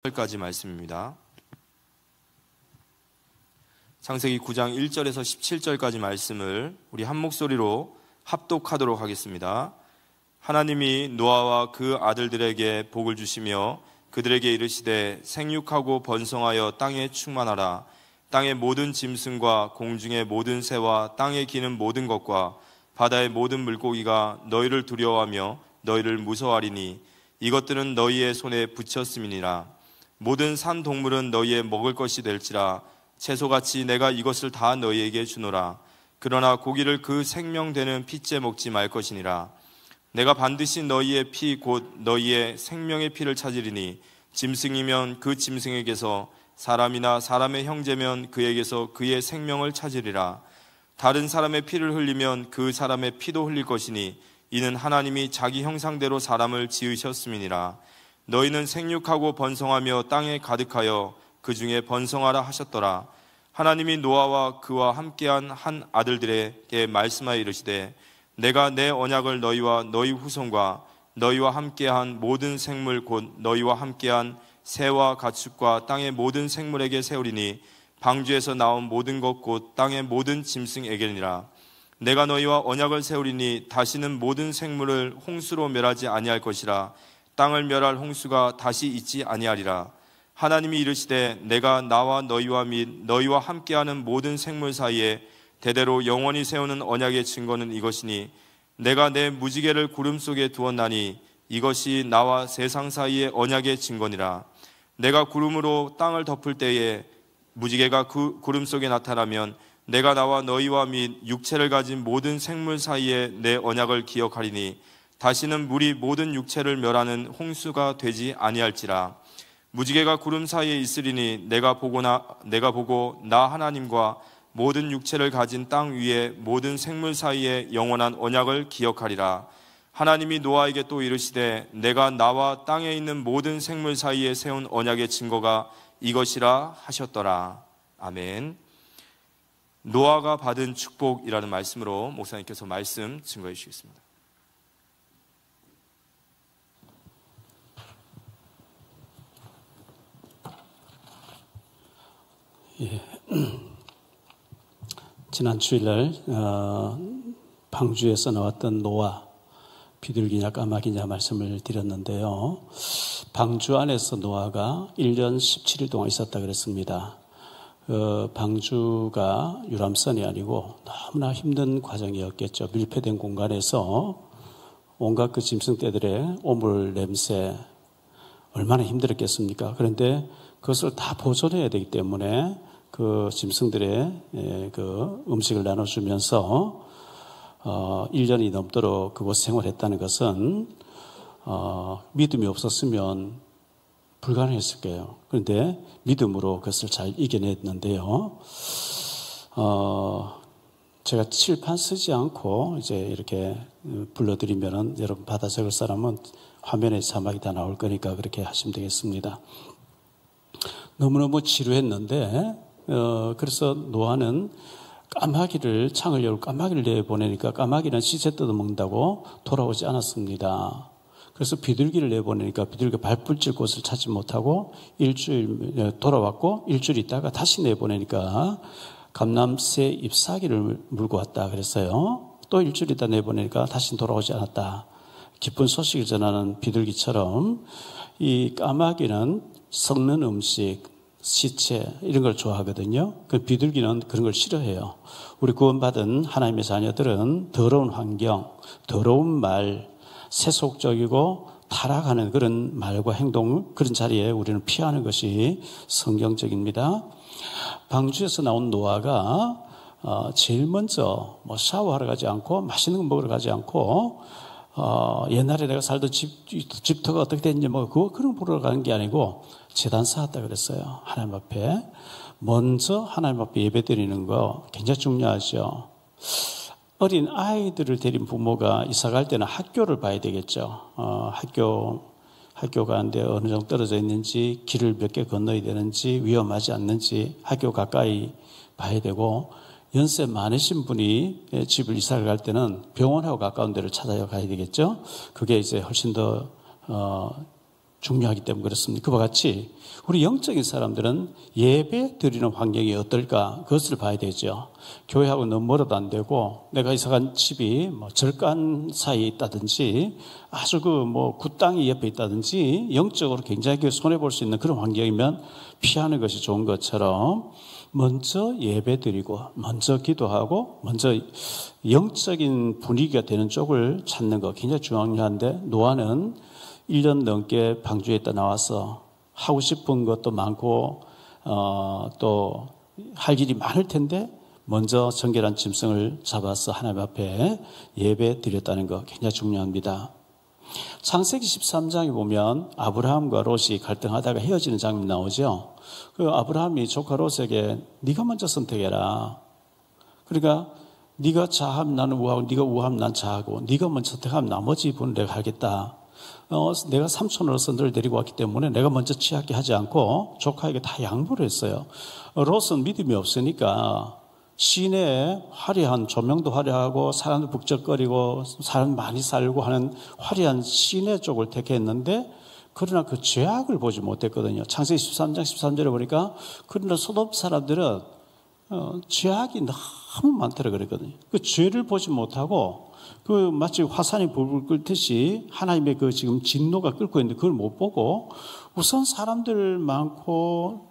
까지 말씀입니다. 창세기 9장 1절에서 17절까지 말씀을 우리 한 목소리로 합독하도록 하겠습니다. 하나님이 노아와 그 아들들에게 복을 주시며 그들에게 이르시되 생육하고 번성하여 땅에 충만하라. 땅의 모든 짐승과 공중의 모든 새와 땅에 기는 모든 것과 바다의 모든 물고기가 너희를 두려워하며 너희를 무서워하리니 이것들은 너희의 손에 붙였음이니라. 모든 산 동물은 너희의 먹을 것이 될지라. 채소같이 내가 이것을 다 너희에게 주노라. 그러나 고기를 그 생명되는 피째 먹지 말 것이니라. 내가 반드시 너희의 피 곧 너희의 생명의 피를 찾으리니 짐승이면 그 짐승에게서, 사람이나 사람의 형제면 그에게서 그의 생명을 찾으리라. 다른 사람의 피를 흘리면 그 사람의 피도 흘릴 것이니 이는 하나님이 자기 형상대로 사람을 지으셨음이니라. 너희는 생육하고 번성하며 땅에 가득하여 그 중에 번성하라 하셨더라. 하나님이 노아와 그와 함께한 한 아들들에게 말씀하여 이르시되 내가 내 언약을 너희와 너희 후손과 너희와 함께한 모든 생물 곧 너희와 함께한 새와 가축과 땅의 모든 생물에게 세우리니 방주에서 나온 모든 것 곧 땅의 모든 짐승에게니라. 내가 너희와 언약을 세우리니 다시는 모든 생물을 홍수로 멸하지 아니할 것이라. 땅을 멸할 홍수가 다시 있지 아니하리라. 하나님이 이르시되 내가 나와 너희와 및 너희와 함께하는 모든 생물 사이에 대대로 영원히 세우는 언약의 증거는 이것이니 내가 내 무지개를 구름 속에 두었나니 이것이 나와 세상 사이의 언약의 증거니라. 내가 구름으로 땅을 덮을 때에 무지개가 그 구름 속에 나타나면 내가 나와 너희와 및 육체를 가진 모든 생물 사이에 내 언약을 기억하리니 다시는 물이 모든 육체를 멸하는 홍수가 되지 아니할지라. 무지개가 구름 사이에 있으리니 내가 보고 나 하나님과 모든 육체를 가진 땅 위에 모든 생물 사이에 영원한 언약을 기억하리라. 하나님이 노아에게 또 이르시되 내가 나와 땅에 있는 모든 생물 사이에 세운 언약의 증거가 이것이라 하셨더라. 아멘. 노아가 받은 축복이라는 말씀으로 목사님께서 말씀 증거해 주시겠습니다. 예. 지난 주일날 방주에서 나왔던 노아, 비둘기냐 까마귀냐 말씀을 드렸는데요. 방주 안에서 노아가 1년 17일 동안 있었다 그랬습니다. 방주가 유람선이 아니고 너무나 힘든 과정이었겠죠. 밀폐된 공간에서 온갖 그 짐승떼들의 오물 냄새 얼마나 힘들었겠습니까? 그런데 그것을 다 보존해야 되기 때문에 그 짐승들의 그 음식을 나눠주면서 1년이 넘도록 그곳 생활했다는 것은 믿음이 없었으면 불가능했을 거예요. 그런데 믿음으로 그것을 잘 이겨냈는데요. 제가 칠판 쓰지 않고 이제 이렇게 불러드리면은 여러분 받아 적을 사람은 화면에 자막이 다 나올 거니까 그렇게 하시면 되겠습니다. 너무너무 지루했는데 그래서 노아는 창을 열고 까마귀를 내보내니까 까마귀는 시체 뜯어먹는다고 돌아오지 않았습니다. 그래서 비둘기를 내보내니까 비둘기가 발붙일 곳을 찾지 못하고 일주일 돌아왔고 일주일 있다가 다시 내보내니까 감람새 잎사귀를 물고 왔다 그랬어요. 또 일주일 있다 내보내니까 다시 돌아오지 않았다. 기쁜 소식을 전하는 비둘기처럼 이 까마귀는 썩는 음식, 시체 이런 걸 좋아하거든요. 그 비둘기는 그런 걸 싫어해요. 우리 구원받은 하나님의 자녀들은 더러운 환경, 더러운 말, 세속적이고 타락하는 그런 말과 행동, 그런 자리에 우리는 피하는 것이 성경적입니다. 방주에서 나온 노아가 제일 먼저 샤워하러 가지 않고 맛있는 거 먹으러 가지 않고 옛날에 내가 살던 집터가 어떻게 됐는지 그런 보러 가는 게 아니고 제단 쌓았다 그랬어요. 하나님 앞에 먼저 하나님 앞에 예배 드리는 거 굉장히 중요하죠. 어린 아이들을 데린 부모가 이사 갈 때는 학교를 봐야 되겠죠. 학교 가는데 어느 정도 떨어져 있는지, 길을 몇 개 건너야 되는지, 위험하지 않는지 학교 가까이 봐야 되고, 연세 많으신 분이 집을 이사를 갈 때는 병원하고 가까운 데를 찾아야 가야 되겠죠. 그게 이제 훨씬 더 중요하기 때문에 그렇습니다. 그와 같이 우리 영적인 사람들은 예배 드리는 환경이 어떨까 그것을 봐야 되죠. 교회하고 너무 멀어도 안 되고 내가 이사간 집이 뭐 절간 사이에 있다든지 아주 굿땅이 옆에 있다든지 영적으로 굉장히 손해볼 수 있는 그런 환경이면 피하는 것이 좋은 것처럼 먼저 예배 드리고 먼저 기도하고 먼저 영적인 분위기가 되는 쪽을 찾는 거 굉장히 중요한데 노아는 1년 넘게 방주에 있다 나와서 하고 싶은 것도 많고 또 할 일이 많을 텐데 먼저 정결한 짐승을 잡아서 하나님 앞에 예배 드렸다는 거 굉장히 중요합니다. 창세기 13장에 보면 아브라함과 롯이 갈등하다가 헤어지는 장면이 나오죠. 그 아브라함이 조카 롯에게 네가 먼저 선택해라. 그러니까 네가 자하면 나는 우하고 네가 우하면 난 자하고 네가 먼저 선택하면 나머지 부분은 내가 하겠다. 내가 삼촌으로서 너를 데리고 왔기 때문에 내가 먼저 취하게 하지 않고 조카에게 다 양보를 했어요. 롯은 믿음이 없으니까 시내에 화려한 조명도 화려하고 사람들 북적거리고 사람 많이 살고 하는 화려한 시내 쪽을 택했는데 그러나 그 죄악을 보지 못했거든요. 창세기 13장 13절에 보니까 그러나 소돔 사람들은 죄악이 너무 많다고 그랬거든요. 그 죄를 보지 못하고 그 마치 화산이 불불 끓듯이 하나님의 그 지금 진노가 끓고 있는데 그걸 못 보고 우선 사람들 많고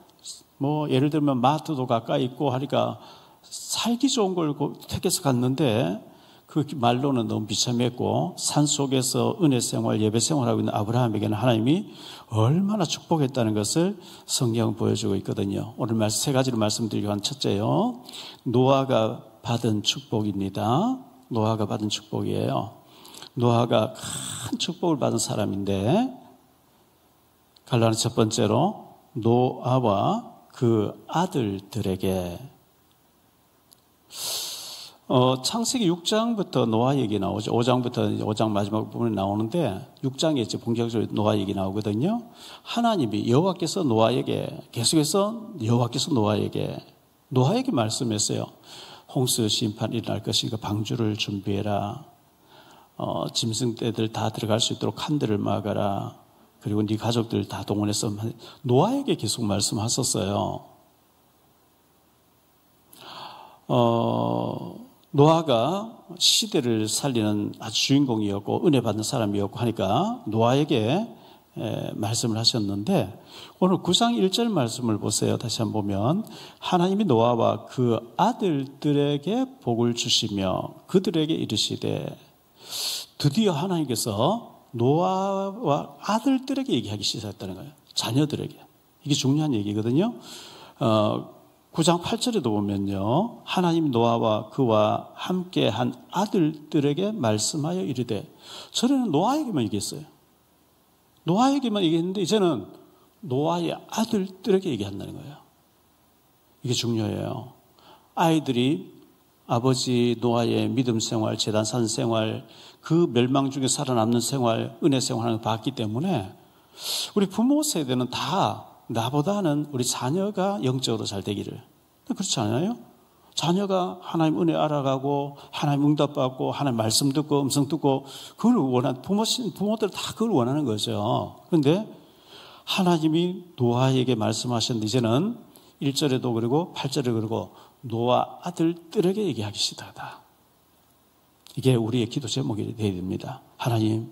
예를 들면 마트도 가까이 있고 하니까 살기 좋은 걸 택해서 갔는데 그 말로는 너무 비참했고 산 속에서 은혜 생활, 예배 생활하고 있는 아브라함에게는 하나님이 얼마나 축복했다는 것을 성경은 보여주고 있거든요. 오늘 세 가지로 말씀드리고 한 첫째요. 노아가 받은 축복입니다. 노아가 받은 축복이에요. 노아가 큰 축복을 받은 사람인데 갈라는 첫 번째로 노아와 그 아들들에게 창세기 6장부터 노아 얘기 나오죠. 5장 마지막 부분에 나오는데 6장에 이제 본격적으로 노아 얘기 나오거든요. 하나님이 여호와께서 노아에게 계속해서 노아에게 말씀했어요. 홍수 심판 일어날 것이니까 방주를 준비해라. 짐승떼들 다 들어갈 수 있도록 칸들을 막아라. 그리고 네 가족들 다 동원해서 노아에게 계속 말씀하셨어요. 노아가 시대를 살리는 아주 주인공이었고 은혜 받는 사람이었고 하니까 노아에게 말씀을 하셨는데 오늘 9장 1절 말씀을 보세요. 다시 한번 보면 하나님이 노아와 그 아들들에게 복을 주시며 그들에게 이르시되 드디어 하나님께서 노아와 아들들에게 얘기하기 시작했다는 거예요. 자녀들에게. 이게 중요한 얘기거든요. 9장 8절에도 보면요. 하나님 노아와 그와 함께한 아들들에게 말씀하여 이르되 전에는 노아에게만 얘기했어요. 노아에게만 얘기했는데 이제는 노아의 아들들에게 얘기한다는 거예요. 이게 중요해요. 아이들이 아버지 노아의 믿음 생활, 제단 산 생활, 그 멸망 중에 살아남는 생활, 은혜 생활을 봤기 때문에 우리 부모 세대는 다 나보다는 우리 자녀가 영적으로 잘 되기를. 그렇지 않아요? 자녀가 하나님 은혜 알아가고 하나님 응답받고 하나님 말씀 듣고 음성 듣고 그걸 원하는 부모들 다 그걸 원하는 거죠. 그런데 하나님이 노아에게 말씀하셨는데 이제는 1절에도 그러고 8절에 그러고 노아 아들들에게 얘기하기 시작하다. 이게 우리의 기도 제목이 되어야 됩니다. 하나님,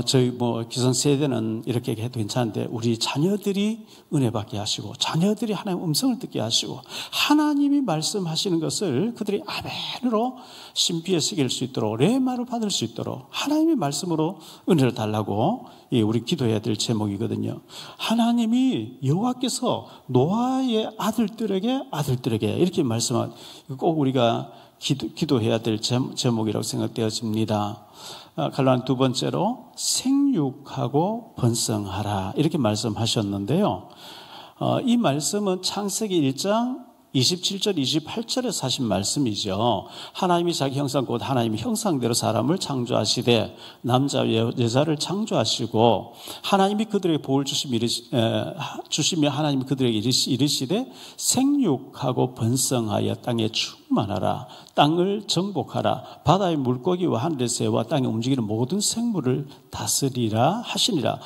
저희 기성 세대는 이렇게 해도 괜찮은데 우리 자녀들이 은혜 받게 하시고 자녀들이 하나님 음성을 듣게 하시고 하나님이 말씀하시는 것을 그들이 아멘으로 신비에 새길 수 있도록 레마로 받을 수 있도록 하나님의 말씀으로 은혜를 달라고 우리 기도해야 될 제목이거든요. 하나님이 여호와께서 노아의 아들들에게 이렇게 말씀한 꼭 우리가 기도해야 될 제목이라고 생각되어집니다. 갈라는 두 번째로 생육하고 번성하라 이렇게 말씀하셨는데요. 이 말씀은 창세기 1장 27절, 28절에서 하신 말씀이죠. 하나님이 자기 형상 곧 하나님의 형상대로 사람을 창조하시되 남자와 여자를 창조하시고 하나님이 그들에게 복을 주시며 하나님이 그들에게 이르시되 생육하고 번성하여 땅에 충만하라. 땅을 정복하라. 바다의 물고기와 하늘의 새와 땅에 움직이는 모든 생물을 다스리라 하시니라.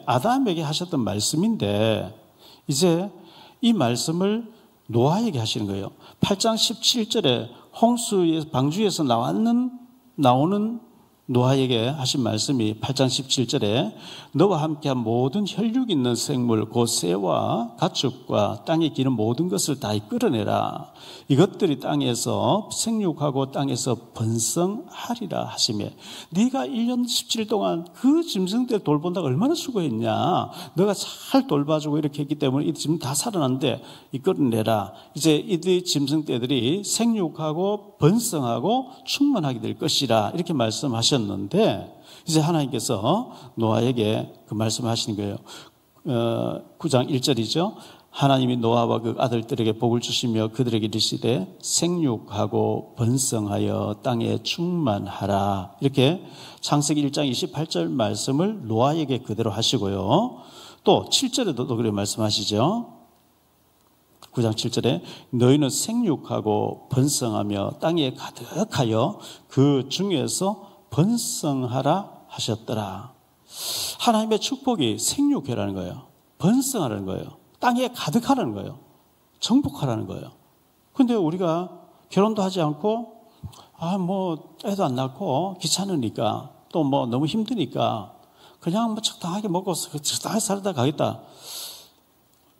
아담에게 하셨던 말씀인데 이제 이 말씀을 노아에게 하시는 거예요. 8장 17절에 홍수의 방주에서 나오는 노아에게 하신 말씀이 8장 17절에 너와 함께한 모든 혈육 있는 생물 곧 새와 가축과 땅에 기는 모든 것을 다 끌어내라. 이것들이 땅에서 생육하고 땅에서 번성하리라 하시며 네가 1년 17일 동안 그 짐승들 돌본다고 얼마나 수고했냐. 너가 잘 돌봐주고 이렇게 했기 때문에 이 짐승 다 살아났는데 이 끌어내라. 이제 이 짐승떼들이 생육하고 번성하고 충만하게 될 것이라 이렇게 말씀하셨는데 이제 하나님께서 노아에게 그 말씀을 하시는 거예요. 9장 1절이죠. 하나님이 노아와 그 아들들에게 복을 주시며 그들에게 이르시되 생육하고 번성하여 땅에 충만하라. 이렇게 창세기 1장 28절 말씀을 노아에게 그대로 하시고요. 또 7절에도 그렇게 말씀하시죠. 9장 7절에 너희는 생육하고 번성하며 땅에 가득하여 그 중에서 번성하라 하셨더라. 하나님의 축복이 생육해라는 거예요. 번성하라는 거예요. 땅에 가득하라는 거예요. 정복하라는 거예요. 근데 우리가 결혼도 하지 않고 애도 안 낳고 귀찮으니까 또 너무 힘드니까 그냥 적당하게 먹고 적당하게 살다 가겠다.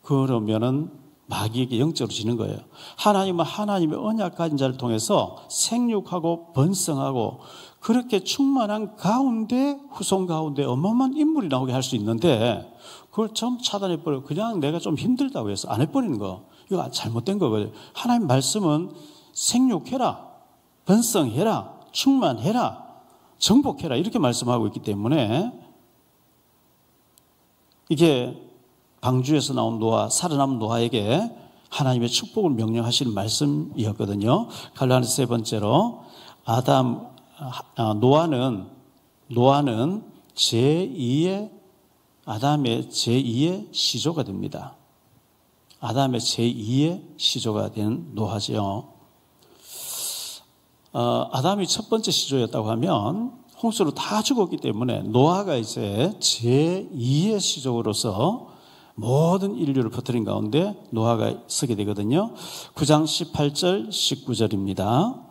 그러면은 마귀에게 영적으로 지는 거예요. 하나님은 하나님의 언약 가진 자를 통해서 생육하고 번성하고 그렇게 충만한 가운데 후손 가운데 어마어마한 인물이 나오게 할 수 있는데 그걸 좀 차단해버리고 그냥 내가 좀 힘들다고 해서 안 해버리는 거. 이거 잘못된 거거든요. 하나님 말씀은 생육해라, 번성해라, 충만해라, 정복해라 이렇게 말씀하고 있기 때문에 이게 방주에서 나온 살아남은 노아에게 하나님의 축복을 명령하시는 말씀이었거든요. 갈라디아서 세 번째로 노아는 아담의 제2의 시조가 됩니다. 아담의 제2의 시조가 된 노아죠. 아담이 첫 번째 시조였다고 하면 홍수로 다 죽었기 때문에 노아가 이제 제2의 시조로서 모든 인류를 퍼뜨린 가운데 노아가 서게 되거든요. 9장 18절 19절입니다.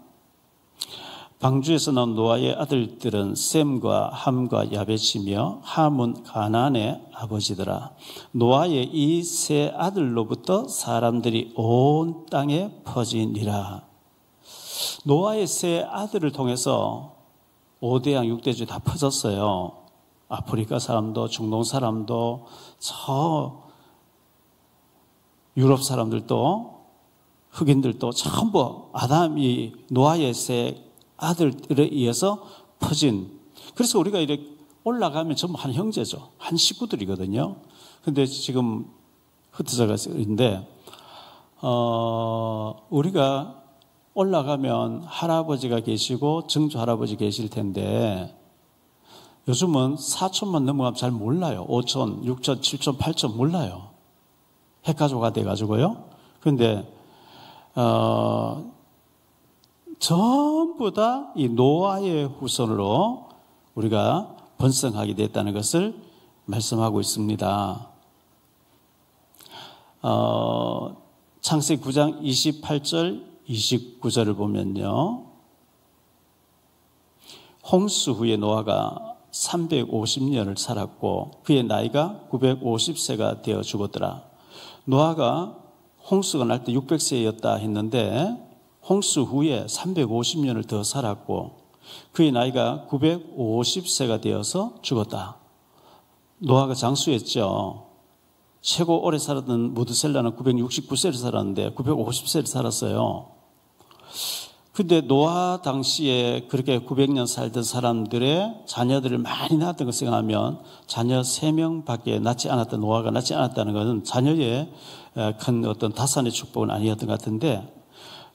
방주에서 나온 노아의 아들들은 셈과 함과 야벳이며 함은 가나안의 아버지더라. 노아의 이 세 아들로부터 사람들이 온 땅에 퍼지니라. 노아의 세 아들을 통해서 5대양 6대주에 다 퍼졌어요. 아프리카 사람도 중동 사람도 저 유럽 사람들도 흑인들도 전부 아담이 노아의 세 아들들에 의해서 퍼진. 그래서 우리가 이렇게 올라가면 전부 한 형제죠. 한 식구들이거든요. 근데 지금 흩어져가 있는데 우리가 올라가면 할아버지가 계시고 증조 할아버지 계실 텐데 요즘은 4촌만 넘어가면 잘 몰라요. 5촌, 6촌, 7촌, 8촌 몰라요. 핵가족화 돼가지고요. 그런데 전부 다 이 노아의 후손으로 우리가 번성하게 됐다는 것을 말씀하고 있습니다. 창세기 9장 28절, 29절을 보면요. 홍수 후에 노아가 350년을 살았고 그의 나이가 950세가 되어 죽었더라. 노아가 홍수가 날 때 600세였다 했는데 홍수 후에 350년을 더 살았고 그의 나이가 950세가 되어서 죽었다. 노아가 장수했죠. 최고 오래 살았던 무드셀라는 969세를 살았는데 950세를 살았어요. 근데 노아 당시에 그렇게 900년 살던 사람들의 자녀들을 많이 낳았던 걸 생각하면 자녀 3명밖에 낳지 않았던, 노아가 낳지 않았다는 것은 자녀의 큰 어떤 다산의 축복은 아니었던 것 같은데,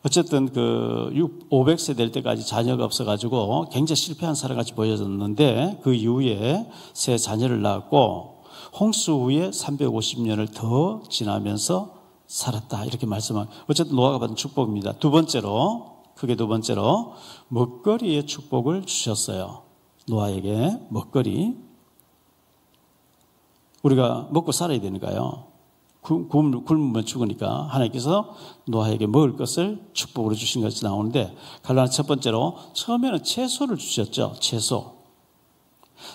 어쨌든 500세 될 때까지 자녀가 없어가지고 굉장히 실패한 사람같이 보여졌는데, 그 이후에 새 자녀를 낳았고 홍수 후에 350년을 더 지나면서 살았다, 이렇게 말씀한, 어쨌든 노아가 받은 축복입니다. 크게 두 번째로 먹거리의 축복을 주셨어요. 노아에게 먹거리. 우리가 먹고 살아야 되니까요. 굶으면 죽으니까 하나님께서 노아에게 먹을 것을 축복으로 주신 것이 나오는데, 갈라디아 첫 번째로 처음에는 채소를 주셨죠. 채소.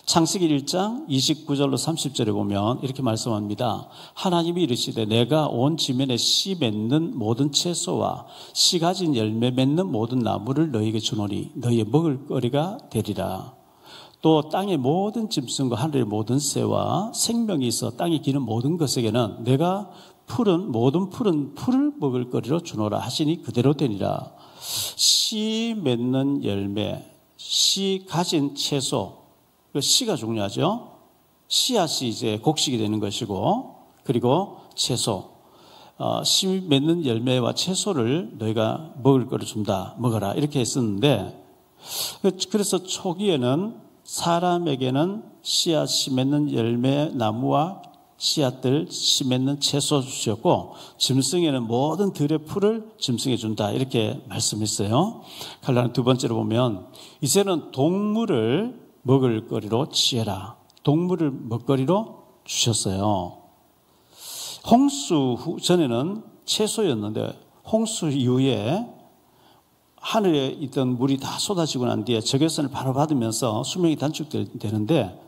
창세기 1장 29절로 30절에 보면 이렇게 말씀합니다. 하나님이 이르시되 내가 온 지면에 씨 맺는 모든 채소와 씨 가진 열매 맺는 모든 나무를 너희에게 주노니 너희의 먹을 거리가 되리라. 또 땅의 모든 짐승과 하늘의 모든 새와 생명이 있어 땅에 기는 모든 것에게는 내가 모든 푸른 풀을 먹을 거리로 주노라 하시니 그대로 되니라. 씨 맺는 열매, 씨 가진 채소, 씨가 중요하죠. 씨앗이 이제 곡식이 되는 것이고, 그리고 채소, 씨 맺는 열매와 채소를 너희가 먹을 거를 준다, 먹어라, 이렇게 했었는데, 그래서 초기에는 사람에게는 씨앗이 맺는 열매 나무와 씨앗들, 씨 맺는 채소 주셨고, 짐승에는 모든 들의 풀을 짐승에 준다, 이렇게 말씀했어요. 갈라디아 두 번째로 보면 이제는 동물을 먹을 거리로 취해라. 동물을 먹거리로 주셨어요. 홍수 전에는 채소였는데 홍수 이후에 하늘에 있던 물이 다 쏟아지고 난 뒤에 적외선을 바로 받으면서 수명이 단축되는데,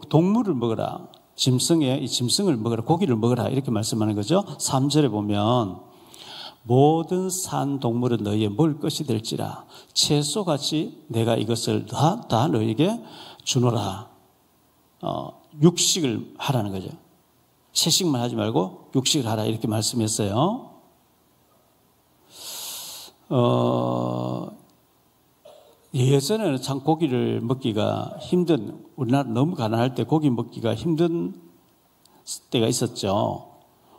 동물을 먹어라. 이 짐승을 먹어라. 고기를 먹어라. 이렇게 말씀하는 거죠. 3절에 보면 모든 산 동물은 너희의 먹을 것이 될지라 채소같이 내가 이것을 다 너희에게 주노라. 육식을 하라는 거죠. 채식만 하지 말고 육식을 하라, 이렇게 말씀했어요. 예전에는 참 고기를 먹기가 우리나라 너무 가난할 때 고기 먹기가 힘든 때가 있었죠.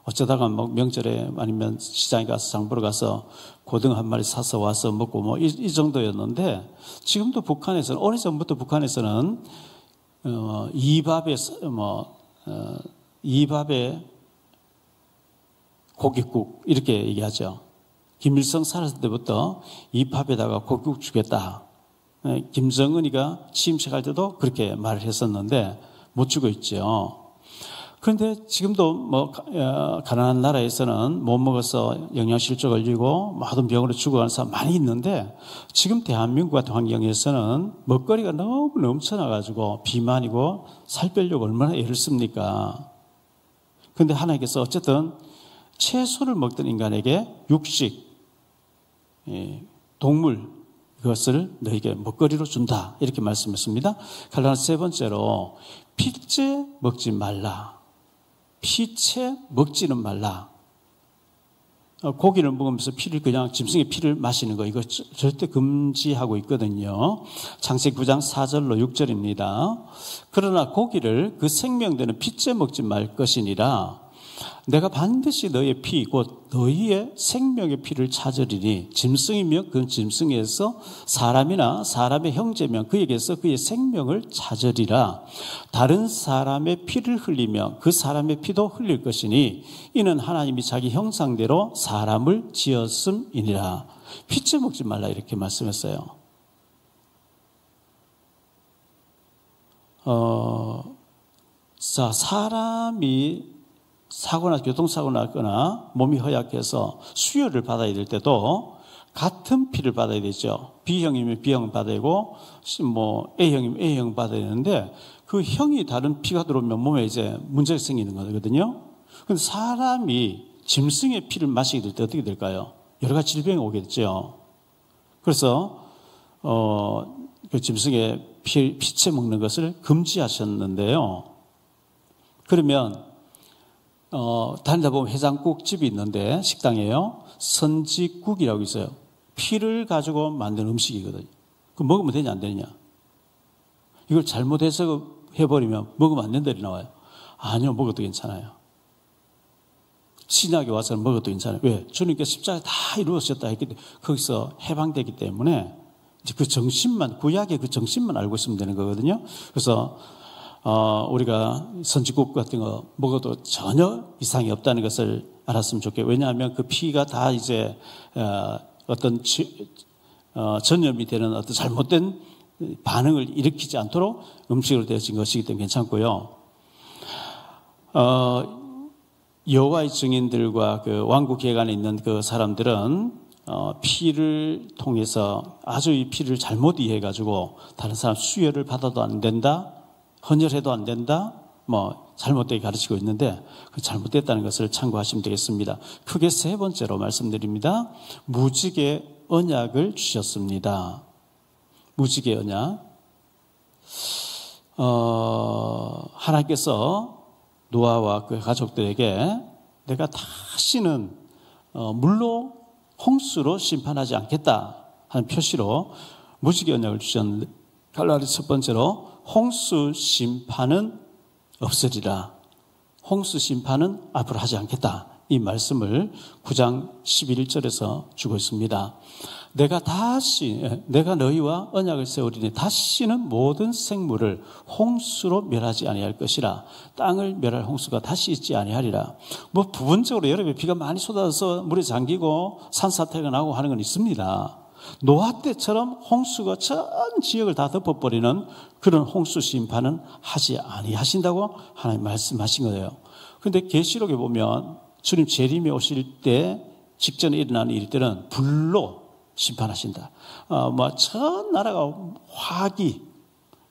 어쩌다가 명절에 아니면 시장에 가서 장 보러 가서 고등 한 마리 사서 와서 먹고 이 정도였는데, 지금도 북한에서는, 오래전부터 북한에서는 이밥에 고깃국, 이렇게 얘기하죠. 김일성 살았을 때부터 이밥에다가 고깃국 주겠다. 김정은이가 취임식 할 때도 그렇게 말을 했었는데 못 주고 있죠. 그런데 지금도 가난한 나라에서는 못 먹어서 영양실조 걸리고 모든 병으로 죽어가는 사람 많이 있는데, 지금 대한민국 같은 환경에서는 먹거리가 너무 넘쳐나가지고 비만이고 살 빼려고 얼마나 애를 씁니까? 그런데 하나님께서 어쨌든 채소를 먹던 인간에게 육식, 동물, 그것을 너에게 먹거리로 준다, 이렇게 말씀했습니다. 갈라디아 세 번째로 피째 먹지 말라. 피채 먹지는 말라. 고기를 먹으면서 그냥 짐승의 피를 마시는 거, 이거 절대 금지하고 있거든요. 창세기 9장 4절로 6절입니다. 그러나 고기를 그 생명되는 피째 먹지 말 것이니라. 내가 반드시 너의 피 곧 너희의 생명의 피를 찾으리니 짐승이면 그 짐승에서 사람이나 사람의 형제면 그에게서 그의 생명을 찾으리라. 다른 사람의 피를 흘리며 그 사람의 피도 흘릴 것이니 이는 하나님이 자기 형상대로 사람을 지었음이니라. 피째 먹지 말라, 이렇게 말씀했어요. 사람이 교통사고 나거나 몸이 허약해서 수혈을 받아야 될 때도 같은 피를 받아야 되죠. B형이면 B형 받아야 되고, A형이면 A형 받아야 되는데, 그 형이 다른 피가 들어오면 몸에 이제 문제가 생기는 거거든요. 그런데 사람이 짐승의 피를 마시게 될 때 어떻게 될까요? 여러 가지 질병이 오겠죠. 그래서, 그 짐승의 피채 먹는 것을 금지하셨는데요. 그러면, 다니다 보면 해장국집이 있는데, 식당에요. 선지국이라고 있어요. 피를 가지고 만든 음식이거든요. 그 먹으면 되냐 안 되냐? 이걸 잘못해서 해버리면 먹으면 안 된다 이 나와요. 아니요, 먹어도 괜찮아요. 신약에 와서는 먹어도 괜찮아요. 왜? 주님께서 십자가 다 이루어졌다 했기 때문에 거기서 해방되기 때문에 이제 그 정신만, 구약의 그 정신만 알고 있으면 되는 거거든요. 그래서 우리가 선지국 같은 거 먹어도 전혀 이상이 없다는 것을 알았으면 좋겠어요. 왜냐하면 그 피가 다 이제 어떤 전염이 되는 어떤 잘못된 반응을 일으키지 않도록 음식으로 되어진 것이기 때문에 괜찮고요. 여호와의 증인들과 그 왕국 계관에 있는 그 사람들은 피를 통해서 아주 이 피를 잘못 이해해가지고 다른 사람 수혈을 받아도 안 된다, 헌혈해도 안 된다, 뭐 잘못되게 가르치고 있는데 그 잘못됐다는 것을 참고하시면 되겠습니다. 크게 세 번째로 말씀드립니다. 무지개 언약을 주셨습니다. 무지개 언약. 하나님께서 노아와 그 가족들에게 내가 다시는 물로 홍수로 심판하지 않겠다 하는 표시로 무지개 언약을 주셨는데 갈라디 첫 번째로 홍수 심판은 없으리라. 홍수 심판은 앞으로 하지 않겠다. 이 말씀을 9장 11절에서 주고 있습니다. 내가 너희와 언약을 세우리니 다시는 모든 생물을 홍수로 멸하지 아니할 것이라. 땅을 멸할 홍수가 다시 있지 아니하리라. 뭐 부분적으로 여름에 비가 많이 쏟아져서 물에 잠기고 산사태가 나고 하는 건 있습니다. 노아 때처럼 홍수가 전 지역을 다 덮어버리는 그런 홍수 심판은 하지 아니하신다고 하나님 말씀하신 거예요. 그런데 계시록에 보면 주님 재림에 오실 때 직전에 일어나는 일들은 불로 심판하신다. 전 나라가 화기,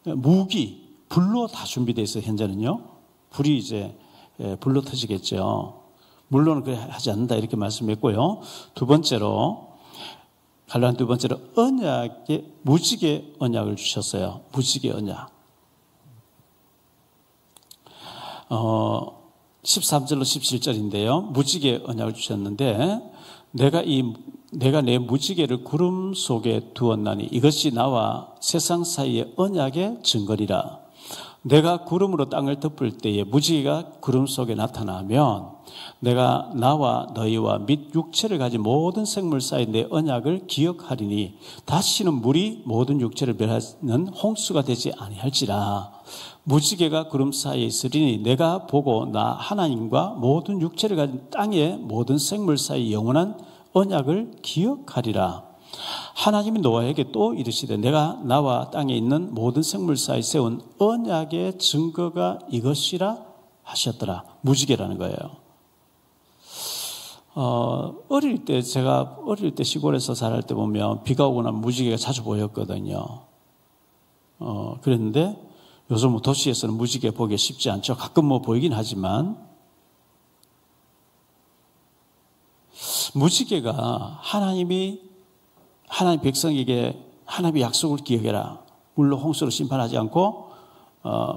무기, 불로 다 준비되어 있어요. 현재는요. 불이 이제 불로 터지겠죠. 물론은 그래 하지 않는다 이렇게 말씀했고요. 두 번째로 갈라디 두 번째로 언약의 무지개 언약을 주셨어요. 무지개 언약. 13절로 17절인데요. 무지개 언약을 주셨는데 내가 내 무지개를 구름 속에 두었나니 이것이 나와 세상 사이의 언약의 증거리라. 내가 구름으로 땅을 덮을 때에 무지개가 구름 속에 나타나면 내가 나와 너희와 및 육체를 가진 모든 생물 사이 내 언약을 기억하리니 다시는 물이 모든 육체를 멸하는 홍수가 되지 아니할지라. 무지개가 구름 사이에 있으리니 내가 보고 나 하나님과 모든 육체를 가진 땅의 모든 생물 사이 영원한 언약을 기억하리라. 하나님이 노아에게 또 이르시되 내가 나와 땅에 있는 모든 생물 사이 세운 언약의 증거가 이것이라 하셨더라. 무지개라는 거예요. 제가 어릴 때 시골에서 살할 때 보면 비가 오고 나면 무지개가 자주 보였거든요. 그랬는데 요즘 도시에서는 무지개 보기 쉽지 않죠. 가끔 보이긴 하지만 무지개가 하나님 백성에게 하나님의 약속을 기억해라. 물로 홍수로 심판하지 않고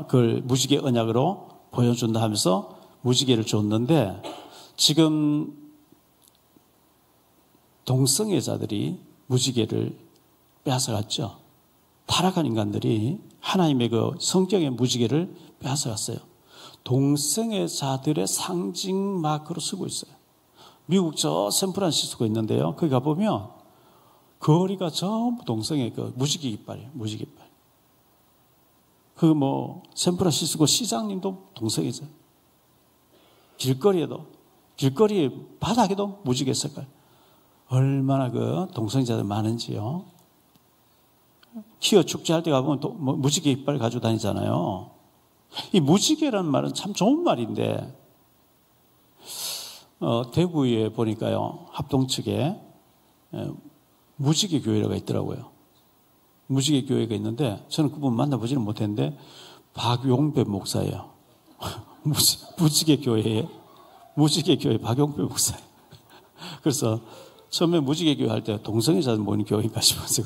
그걸 무지개 언약으로 보여준다 하면서 무지개를 줬는데 지금 동성애자들이 무지개를 빼앗아갔죠. 타락한 인간들이 하나님의 그 성경의 무지개를 빼앗아갔어요. 동성애자들의 상징 마크로 쓰고 있어요. 미국 저 샌프란시스코 있는데요. 거기 가보면 거리가 전부 동성애 그 무지개 깃발이에요. 무지개 깃발. 샌프란시스코 시장님도 동성애자. 길거리에 바닥에도 무지개 색깔. 얼마나 그 동성애자들 많은지요. 키어 축제할 때 가보면 또 무지개 깃발 가지고 다니잖아요. 이 무지개라는 말은 참 좋은 말인데 대구에 보니까요 합동 측에 무지개 교회가 있더라고요. 무지개 교회가 있는데 저는 그분 만나보지는 못했는데 박용배 목사예요. 무지개 교회 박용배 목사예요. 그래서 처음에 무지개 교회 할 때 동성애자들 모이는 교회인가 싶어서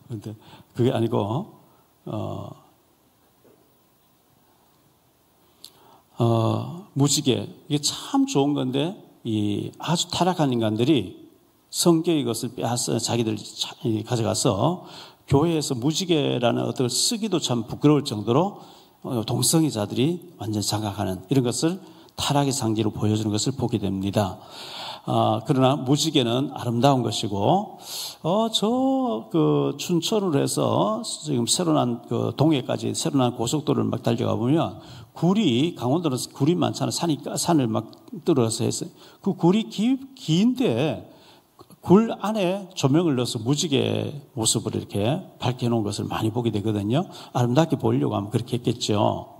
그런데 그게 아니고 무지개 이게 참 좋은 건데 이 아주 타락한 인간들이 성경의 것을 빼앗아 자기들 가져가서 교회에서 무지개라는 어떤 걸 쓰기도 참 부끄러울 정도로 동성애자들이 완전 장악하는 이런 것을 타락의 상징으로 보여주는 것을 보게 됩니다. 그러나 무지개는 아름다운 것이고, 춘천으로 해서 지금 새로 난 동해까지 새로 난 고속도로를 막 달려가 보면 강원도는 굴이 많잖아요. 산을 막 뚫어서 했어요. 그 굴이 긴데 굴 안에 조명을 넣어서 무지개 모습을 이렇게 밝혀놓은 것을 많이 보게 되거든요. 아름답게 보이려고 하면 그렇게 했겠죠.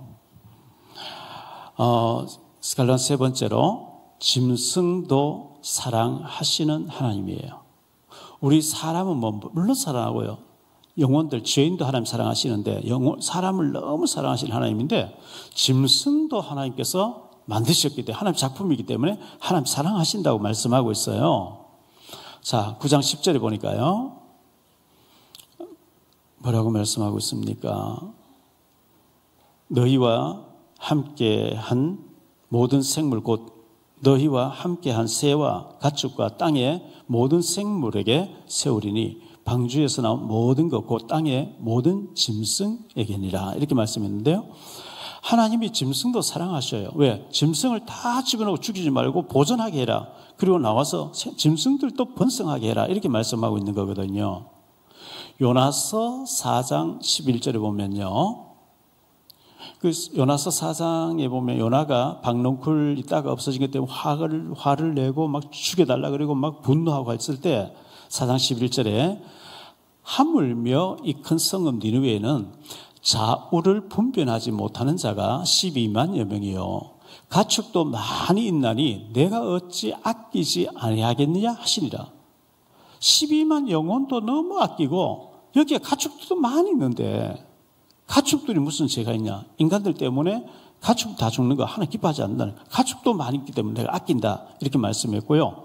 스칼란 세 번째로, 짐승도 사랑하시는 하나님이에요. 우리 사람은 물론 사랑하고요. 영혼들, 죄인도 하나님 사랑하시는데, 사람을 너무 사랑하시는 하나님인데, 짐승도 하나님께서 만드셨기 때문에, 하나님 작품이기 때문에 하나님 사랑하신다고 말씀하고 있어요. 자, 9장 10절에 보니까요. 뭐라고 말씀하고 있습니까? 너희와 함께한 모든 생물, 곧 너희와 함께한 새와 가축과 땅의 모든 생물에게 세우리니 방주에서 나온 모든 것, 곧 땅의 모든 짐승에게니라. 이렇게 말씀했는데요. 하나님이 짐승도 사랑하셔요. 왜? 짐승을 다 집어넣고 죽이지 말고 보존하게 해라. 그리고 나와서 짐승들도 번성하게 해라. 이렇게 말씀하고 있는 거거든요. 요나서 4장 11절에 보면요. 그 요나서 4장에 보면 요나가 박넝쿨 있다가 없어진 것 때문에 화를 내고 막 죽여달라 그리고 막 분노하고 했을 때 4장 11절에 하물며 이 큰 성읍 니느웨에는 좌우를 분별하지 못하는 자가 12만여 명이요 가축도 많이 있나니 내가 어찌 아끼지 아니하겠느냐 하시니라. 12만 영혼도 너무 아끼고 여기에 가축들도 많이 있는데 가축들이 무슨 죄가 있냐? 인간들 때문에 가축 다 죽는 거 하나 기뻐하지 않는다는, 가축도 많이 있기 때문에 내가 아낀다 이렇게 말씀했고요.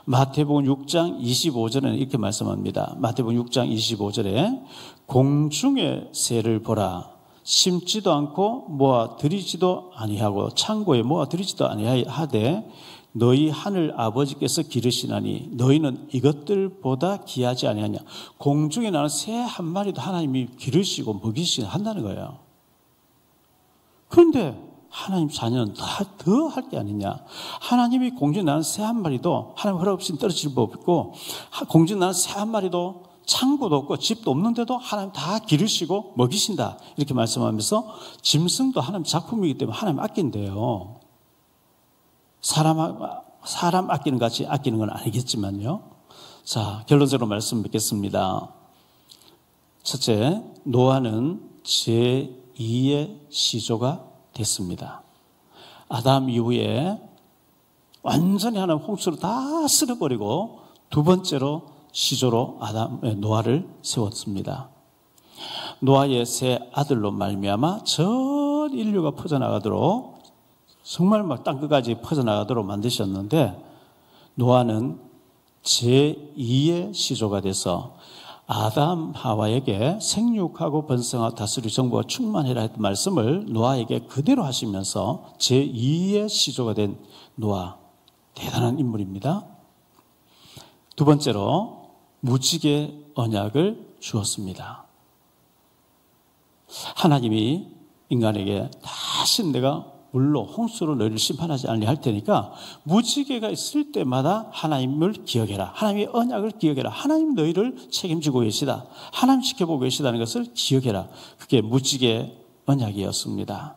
마태복음 6장 25절에는 이렇게 말씀합니다. 마태복음 6장 25절에 공중의 새를 보라. 심지도 않고 모아 들이지도 아니하고 창고에 모아 들이지도 아니하되 너희 하늘 아버지께서 기르시나니 너희는 이것들보다 귀하지 아니하냐. 공중에 나는 새 한 마리도 하나님이 기르시고 먹이시고 한다는 거예요. 그런데 하나님 자녀는 더 할 게 아니냐. 하나님이 공중에 나는 새 한 마리도 하나님 허락 없이 떨어질 법 없고, 공중에 나는 새 한 마리도 창고도 없고 집도 없는데도 하나님 다 기르시고 먹이신다 이렇게 말씀하면서 짐승도 하나님 작품이기 때문에 하나님 아낀대요. 사람 아끼는 같이 아끼는 건 아니겠지만요. 자, 결론적으로 말씀 뵙겠습니다. 첫째, 노아는 제2의 시조가 됐습니다. 아담 이후에 완전히 하나님 홍수로 다 쓸어버리고 두 번째로 시조로 노아를 세웠습니다. 노아의 세 아들로 말미암아 전 인류가 퍼져나가도록 정말 막 땅끝까지 퍼져나가도록 만드셨는데, 노아는 제2의 시조가 돼서 아담 하와에게 생육하고 번성하고 다스리고 정부가 충만해라 했던 말씀을 노아에게 그대로 하시면서 제2의 시조가 된 노아, 대단한 인물입니다. 두 번째로 무지개 언약을 주었습니다. 하나님이 인간에게 다시 내가 물로 홍수로 너희를 심판하지 않으려 할 테니까 무지개가 있을 때마다 하나님을 기억해라. 하나님의 언약을 기억해라. 하나님 너희를 책임지고 계시다. 하나님 지켜보고 계시다는 것을 기억해라. 그게 무지개 언약이었습니다.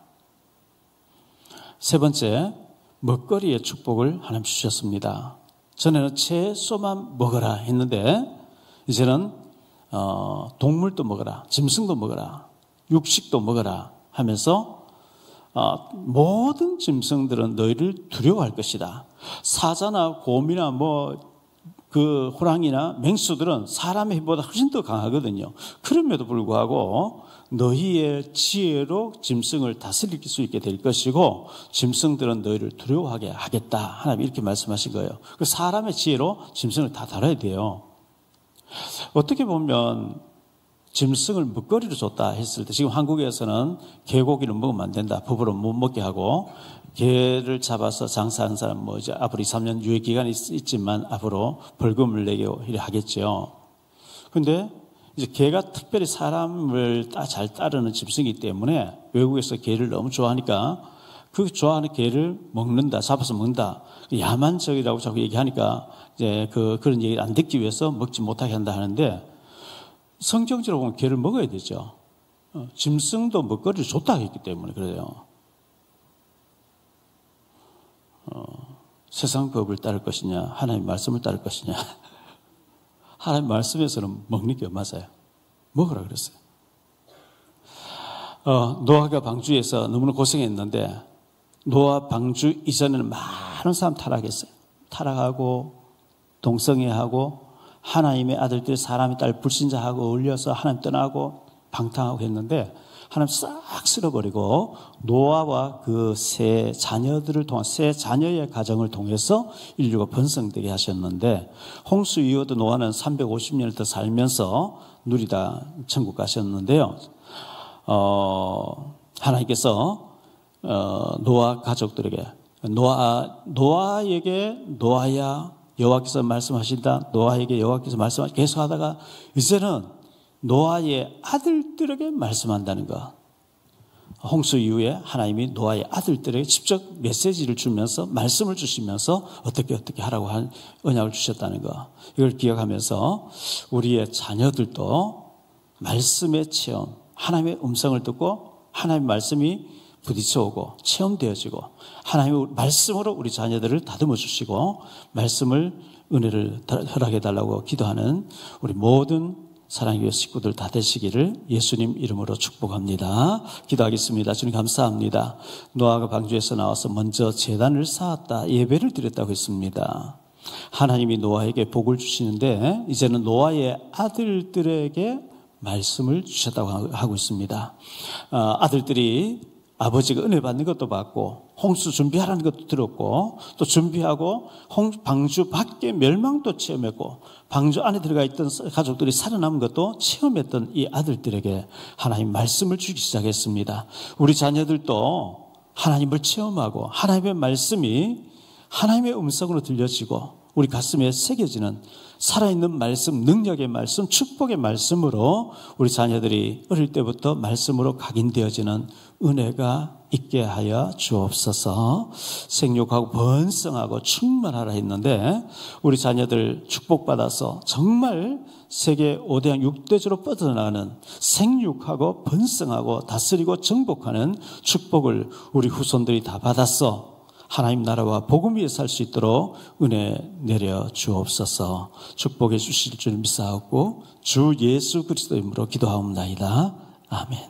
세 번째, 먹거리의 축복을 하나님 주셨습니다. 전에는 채소만 먹어라 했는데 이제는 동물도 먹어라, 짐승도 먹어라, 육식도 먹어라 하면서 모든 짐승들은 너희를 두려워할 것이다. 사자나 곰이나 그 호랑이나 맹수들은 사람의 힘보다 훨씬 더 강하거든요. 그럼에도 불구하고 너희의 지혜로 짐승을 다스릴 수 있게 될 것이고 짐승들은 너희를 두려워하게 하겠다. 하나님 이렇게 말씀하신 거예요. 그 사람의 지혜로 짐승을 다 다뤄야 돼요. 어떻게 보면 짐승을 먹거리로 줬다 했을 때 지금 한국에서는 개고기를 먹으면 안 된다. 법으로 못 먹게 하고 개를 잡아서 장사하는 사람 이제 앞으로 2, 3년 유예 기간이 있지만 앞으로 벌금을 내게 하겠죠. 근데 이제 개가 특별히 사람을 잘 따르는 짐승이기 때문에 외국에서 개를 너무 좋아하니까 그 좋아하는 개를 먹는다, 잡아서 먹는다. 야만적이라고 자꾸 얘기하니까 이제 그런 얘기를 안 듣기 위해서 먹지 못하게 한다 하는데 성경적으로 보면 개를 먹어야 되죠. 짐승도 먹거리를 좋다 했기 때문에 그래요. 세상 법을 따를 것이냐, 하나님의 말씀을 따를 것이냐. 하나님 말씀에서는 먹는 게 맞아요. 먹으라 그랬어요. 노아가 방주에서 너무나 고생했는데 노아 방주 이전에는 많은 사람 타락했어요. 타락하고 동성애하고 하나님의 아들들이 사람의 딸 불신자하고 어울려서 하나님 떠나고 방탕하고 했는데 하나님 싹 쓸어버리고 노아와 그 세 자녀들을 통한 세 자녀의 가정을 통해서 인류가 번성되게 하셨는데 홍수 이후에도 노아는 350년을 더 살면서 누리다 천국 가셨는데요. 하나님께서 노아 가족들에게 노아에게 노아야 여호와께서 말씀하신다. 노아에게 여호와께서 말씀하신다. 계속 하다가 이제는 노아의 아들들에게 말씀한다는 것. 홍수 이후에 하나님이 노아의 아들들에게 직접 메시지를 주면서 말씀을 주시면서 어떻게 하라고 한 언약을 주셨다는 것. 이걸 기억하면서 우리의 자녀들도 말씀의 체험, 하나님의 음성을 듣고 하나님의 말씀이 부딪혀오고 체험되어지고 하나님의 말씀으로 우리 자녀들을 다듬어 주시고 말씀을 은혜를 허락해 달라고 기도하는 우리 모든 사랑의 식구들 다 되시기를 예수님 이름으로 축복합니다. 기도하겠습니다. 주님 감사합니다. 노아가 방주에서 나와서 먼저 제단을 쌓았다, 예배를 드렸다고 했습니다. 하나님이 노아에게 복을 주시는데 이제는 노아의 아들들에게 말씀을 주셨다고 하고 있습니다. 아들들이 아버지가 은혜 받는 것도 받고 홍수 준비하라는 것도 들었고 또 준비하고 방주 밖에 멸망도 체험했고 방주 안에 들어가 있던 가족들이 살아남은 것도 체험했던 이 아들들에게 하나님 말씀을 주기 시작했습니다. 우리 자녀들도 하나님을 체험하고 하나님의 말씀이 하나님의 음성으로 들려지고 우리 가슴에 새겨지는 살아있는 말씀, 능력의 말씀, 축복의 말씀으로 우리 자녀들이 어릴 때부터 말씀으로 각인되어지는 은혜가 있게 하여 주옵소서. 생육하고 번성하고 충만하라 했는데 우리 자녀들 축복받아서 정말 세계 5대양 6대주로 뻗어나가는 생육하고 번성하고 다스리고 정복하는 축복을 우리 후손들이 다 받았어. 하나님 나라와 복음 위에 살 수 있도록 은혜 내려 주옵소서. 축복해 주실 줄 믿사옵고 주 예수 그리스도 이름으로 기도하옵나이다. 아멘.